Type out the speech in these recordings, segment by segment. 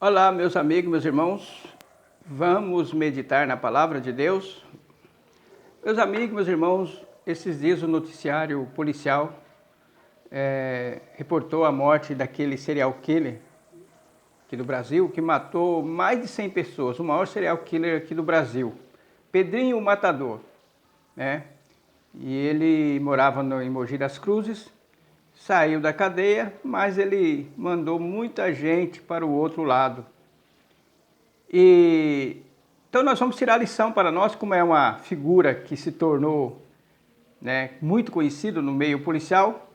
Olá, meus amigos, meus irmãos, vamos meditar na palavra de Deus? Meus amigos, meus irmãos, esses dias o noticiário policial reportou a morte daquele serial killer aqui do Brasil, que matou mais de 100 pessoas, o maior serial killer aqui do Brasil, Pedrinho o Matador, né? E ele morava em Mogi das Cruzes, saiu da cadeia, mas ele mandou muita gente para o outro lado. Então nós vamos tirar a lição para nós, como é uma figura que se tornou, né, muito conhecido no meio policial.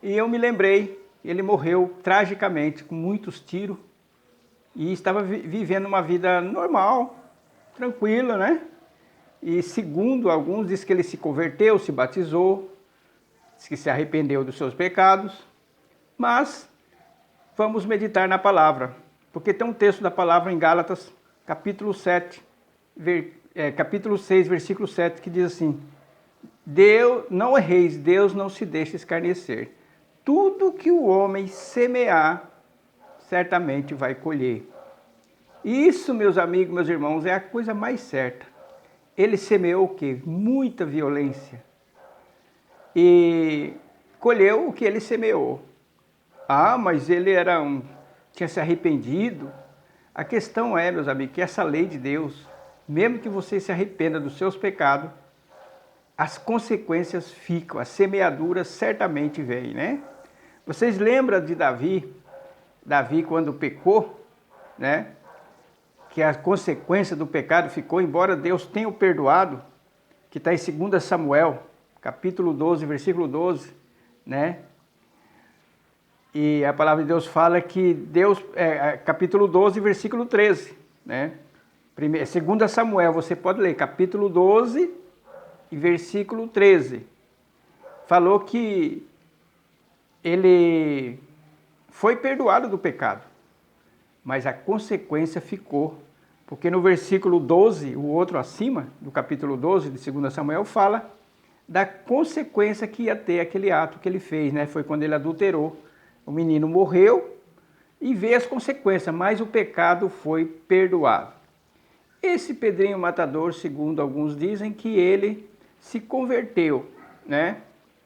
E eu me lembrei, ele morreu tragicamente, com muitos tiros, e estava vivendo uma vida normal, tranquila, né? E segundo alguns, diz que ele se converteu, se batizou, diz que se arrependeu dos seus pecados. Mas vamos meditar na palavra, porque tem um texto da palavra em Gálatas, capítulo 6, versículo 7, que diz assim: Deus, não erreis, Deus não se deixa escarnecer. Tudo que o homem semear, certamente vai colher. Isso, meus amigos, meus irmãos, é a coisa mais certa. Ele semeou o quê? Muita violência. E colheu o que ele semeou. Ah, mas ele tinha se arrependido. A questão é, meus amigos, que essa lei de Deus, mesmo que você se arrependa dos seus pecados, as consequências ficam, a semeadura certamente vem, né? Vocês lembram de Davi? Davi, quando pecou, né? Que a consequência do pecado ficou, embora Deus tenha o perdoado, que está em 2 Samuel, capítulo 12, versículo 12, né? E a palavra de Deus fala que Deus, capítulo 12, versículo 13, né? 2 Samuel, você pode ler, capítulo 12 e versículo 13. Falou que ele foi perdoado do pecado, mas a consequência ficou. Porque no versículo 12, o outro acima, do capítulo 12 de 2 Samuel, fala da consequência que ia ter aquele ato que ele fez, né? Foi quando ele adulterou. O menino morreu e veio as consequências, mas o pecado foi perdoado. Esse Pedrinho Matador, segundo alguns dizem, que ele se converteu, né?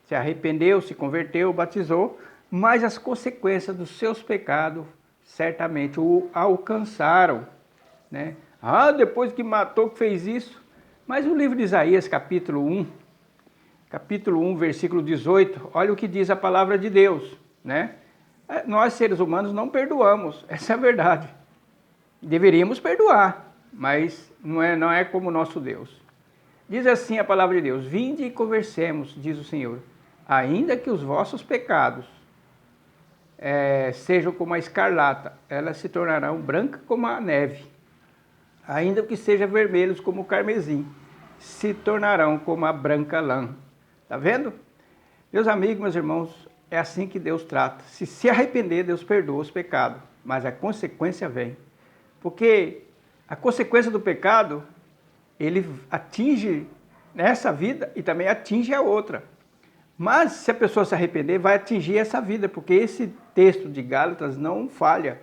Se arrependeu, se converteu, batizou, mas as consequências dos seus pecados certamente o alcançaram, né? Ah, depois que matou, que fez isso. Mas o livro de Isaías, capítulo 1, versículo 18, olha o que diz a palavra de Deus, né? Nós, seres humanos, não perdoamos, essa é a verdade. Deveríamos perdoar, mas não é como o nosso Deus. Diz assim a palavra de Deus: Vinde e conversemos, diz o Senhor, ainda que os vossos pecados sejam como a escarlata, elas se tornarão brancas como a neve. Ainda que sejam vermelhos como o carmesim, se tornarão como a branca lã. Tá vendo? Meus amigos, meus irmãos, é assim que Deus trata. Se arrepender, Deus perdoa os pecados, mas a consequência vem. Porque a consequência do pecado, ele atinge nessa vida e também atinge a outra. Mas se a pessoa se arrepender, vai atingir essa vida, porque esse texto de Gálatas não falha,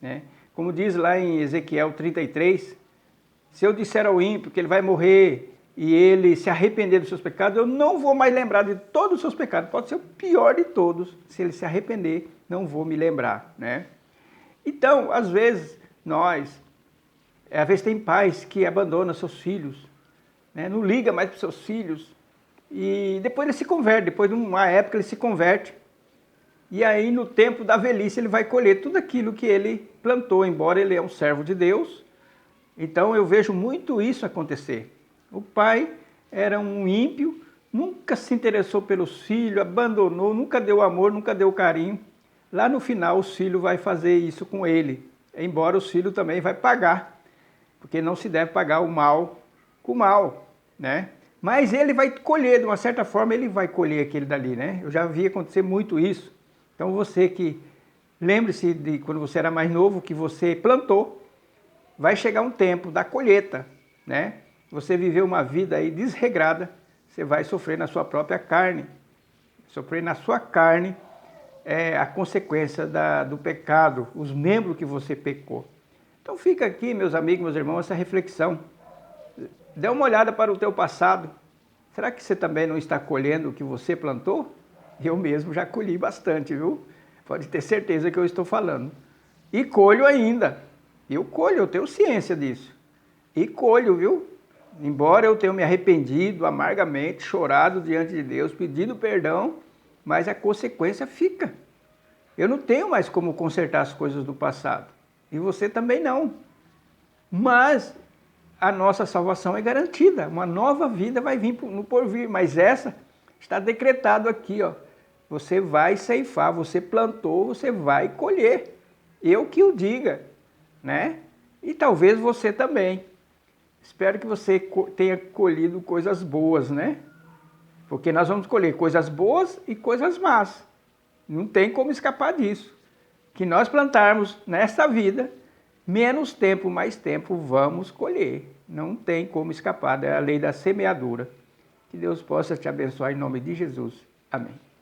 né? Como diz lá em Ezequiel 33, se eu disser ao ímpio que ele vai morrer e ele se arrepender dos seus pecados, eu não vou mais lembrar de todos os seus pecados. Pode ser o pior de todos, se ele se arrepender, não vou me lembrar, né? Então, às vezes tem pais que abandonam seus filhos, né? Não liga mais para os seus filhos, e depois ele se converte, depois de uma época ele se converte, e aí no tempo da velhice ele vai colher tudo aquilo que ele plantou, embora ele é um servo de Deus. Então eu vejo muito isso acontecer. O pai era um ímpio, nunca se interessou pelos filhos, abandonou, nunca deu amor, nunca deu carinho. Lá no final os filhos vão fazer isso com ele, embora os filhos também vão pagar, porque não se deve pagar o mal com o mal, né? Mas ele vai colher, de uma certa forma ele vai colher aquele dali, né? Eu já vi acontecer muito isso. Então você que, lembre-se de quando você era mais novo, que você plantou, vai chegar um tempo da colheita, né? Você viveu uma vida aí desregrada, você vai sofrer na sua própria carne. Sofrer na sua carne a consequência do pecado, os membros que você pecou. Então fica aqui, meus amigos, meus irmãos, essa reflexão. Dê uma olhada para o teu passado. Será que você também não está colhendo o que você plantou? Eu mesmo já colhi bastante, viu? Pode ter certeza que eu estou falando. E colho ainda. Eu colho, eu tenho ciência disso. E colho, viu? Embora eu tenha me arrependido amargamente, chorado diante de Deus, pedido perdão, mas a consequência fica. Eu não tenho mais como consertar as coisas do passado. E você também não. Mas a nossa salvação é garantida. Uma nova vida vai vir no porvir. Mas essa está decretado aqui, ó. Você vai ceifar, você plantou, você vai colher. Eu que o diga, né? E talvez você também. Espero que você tenha colhido coisas boas, né? Porque nós vamos colher coisas boas e coisas más. Não tem como escapar disso. Que nós plantarmos nesta vida, menos tempo, mais tempo, vamos colher. Não tem como escapar, é a lei da semeadura. Que Deus possa te abençoar em nome de Jesus. Amém.